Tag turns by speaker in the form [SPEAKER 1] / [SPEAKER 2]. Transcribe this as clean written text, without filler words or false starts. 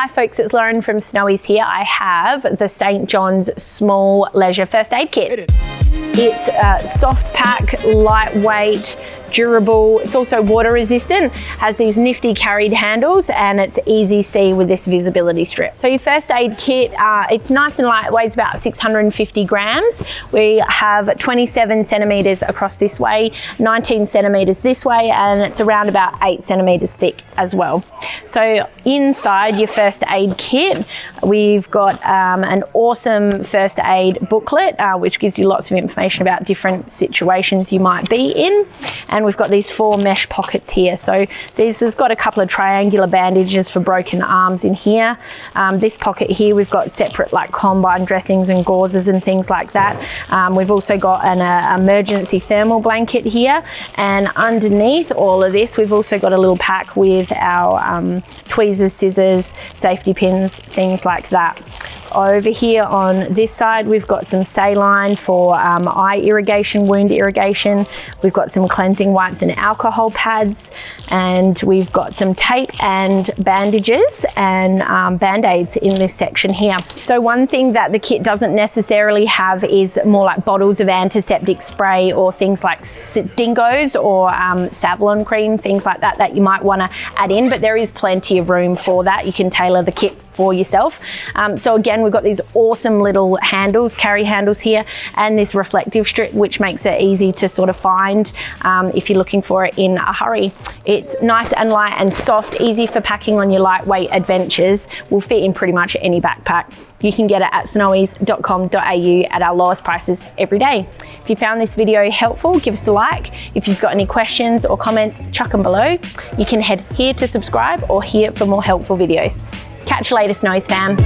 [SPEAKER 1] Hi folks, it's Lauren from Snowy's here. I have the St. John's Small Leisure First Aid Kit. It's a soft pack, lightweight, durable. It's also water resistant, has these nifty carried handles, and it's easy see with this visibility strip. So your first aid kit, it's nice and light, weighs about 650 grams. We have 27 centimeters across this way, 19 centimeters this way, and it's around about 8 centimeters thick as well. So inside your first aid kit, we've got an awesome first aid booklet, which gives you lots of information about different situations you might be in. And we've got these 4 mesh pockets here. So this has got a couple of triangular bandages for broken arms in here. This pocket here, we've got separate like combine dressings and gauzes and things like that. We've also got an emergency thermal blanket here. And underneath all of this, we've also got a little pack with our tweezers, scissors, safety pins, things like that. Over here on this side, we've got some saline for eye irrigation, wound irrigation. We've got some cleansing wipes and alcohol pads, and we've got some tape and bandages and band-aids in this section here. So one thing that the kit doesn't necessarily have is more like bottles of antiseptic spray or things like Dingoes or Savlon cream, things like that that you might want to add in, but there is plenty of room for that. You can tailor the kit for yourself. So again, we've got these awesome little handles, carry handles here, and this reflective strip, which makes it easy to sort of find if you're looking for it in a hurry. It's nice and light and soft, easy for packing on your lightweight adventures. Will fit in pretty much any backpack. You can get it at snowys.com.au at our lowest prices every day. If you found this video helpful, give us a like. If you've got any questions or comments, chuck them below. You can head here to subscribe or here for more helpful videos. Catch you later, Snowy's fam.